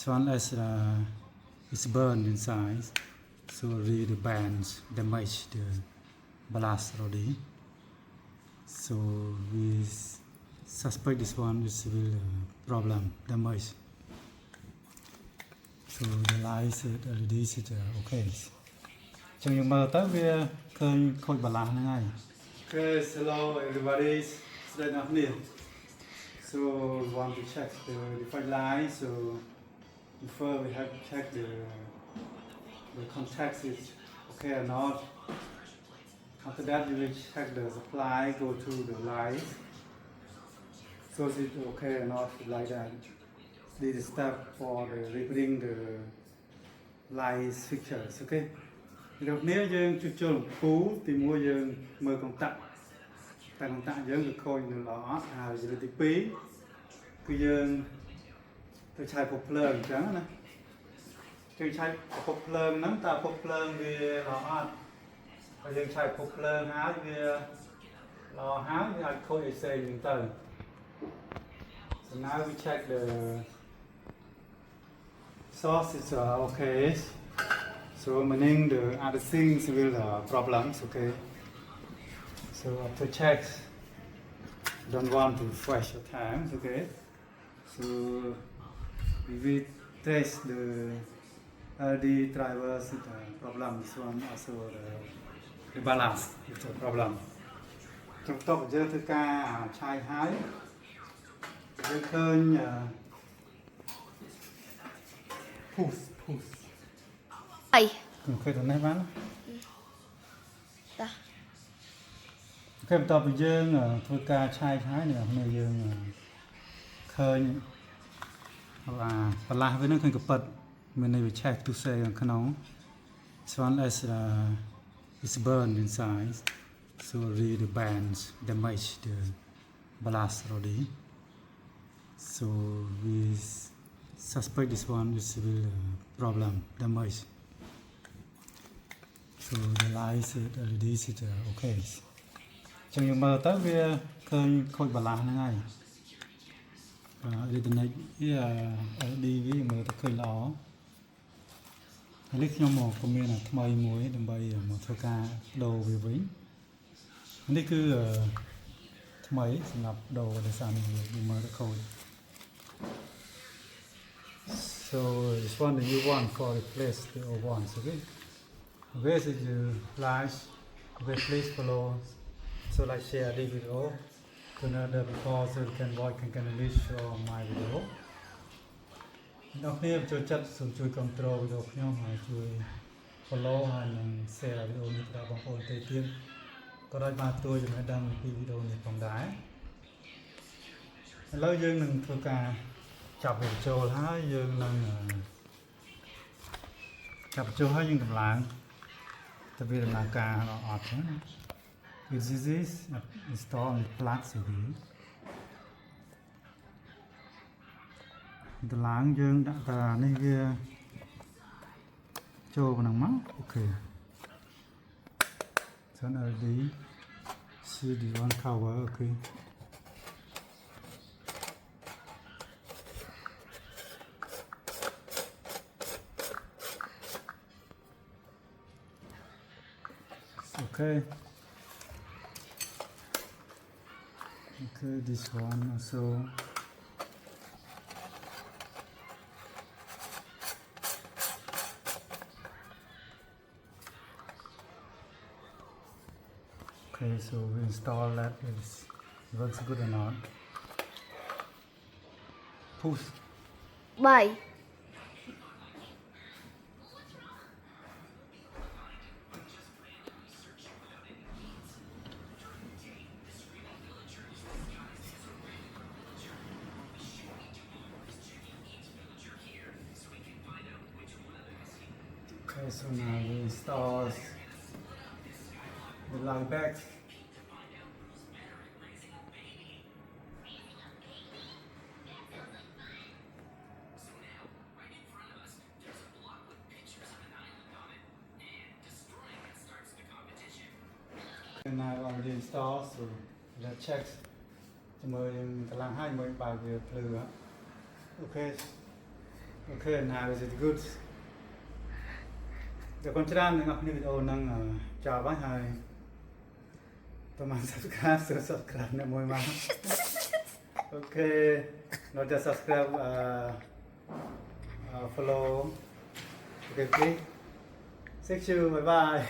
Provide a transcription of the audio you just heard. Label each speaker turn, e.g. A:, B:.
A: This one is burned inside, so really the bands damage the blast already. So we suspect this one is will problem damage. So the lights LEDs is okay. ចឹងយើងមើលទៅវាឃើញខូចបាឡាស់ហ្នឹងហើយ Okay, hello everybody. So we want to check the different lines. So before we have to check the contact is okay or not. After that you will check the supply, go to the lines. So is it okay or not like that. This is step for the repeating the lines fixtures, okay? lúc nàyយើងជួសជុលពូទីមួយយើងមើលកុងតាក់តែកុងតាក់យើងគឺខូចនៅល្អអត់ហើយលើទី2គឺយើងទៅឆាយពពភ្លើងអញ្ចឹងណាយើងឆាយពពភ្លើងហ្នឹងតើពពភ្លើងវាល្អអត់ហើយយើងឆាយពពភ្លើងហើយវាល្អហើយវាអាចខូចអីផ្សេងហ្នឹងទៅ So now we check the source is okay. So meaning the other things will problems, okay. So after checks, don't want to waste your time, okay. So we will test the LD drivers problem. This one also the balance is a problem. trong top giờ thứ ca chai hái, giờ khơi push. Khơi tận này bán.
B: Đó.
A: Cái tập dương thôi ca chai thái này hôm nay dương khơi và la với nó khơi cặp bật mình này phải check to say cái nóng. This one is burned inside, so really the bands damage the blast already. So we suspect this one is will problem damage. So the lights LEDs is okay. ចឹងយើងមើលទៅវាឃើញខូចបាឡាស់ហ្នឹងហើយInternet LED វាមើលទៅឃើញល្អហើយនេះខ្ញុំមកក៏មានថ្មីមួយដើម្បីមកធ្វើការដូរវាវិញនេះគឺថ្មីសម្រាប់ដូរដោយសារនេះវាមើលទៅខូច So this one the new one for replace the old ones, okay? Where is the flash? Okay, please follow. So like share the video to another because you can watch can reach my video. អ្នកគ្នាចូលចិត្តសូមជួយគ្រប់គ្រងវីដេអូខ្ញុំហើយជួយ follow ហើយនិង share វីដេអូនេះដល់បងប្អូនទៀតក៏ដោយបានទទួលចំណេះដឹងពីវីដេអូនេះផងដែរឥឡូវយើងនឹងធ្វើការចាប់វាចូលហើយយើងនឹងចាប់ចូលហើយយើងតម្លើងទៅវាដំណើរការអត់ហ្នឹង This is install the plug CV តម្លើងយើងដាក់តានេះវាចូលប៉ុណ្ណឹងមកអូខេ So LD CD1 cover អូខេOkay. Okay, this one also. Okay, so we install that. It works good or not. Push.
B: Bye.
A: Okay, so now we install the light back. And I already installed, so let's check. Mời cả làng hai mời bài về plug. Okay. Okay, now is it good? The contract ng ako ni video ng Java hay. Teman subscribe na mo ma. Okay, not just subscribe follow. Okay, please. Thank you. Bye bye.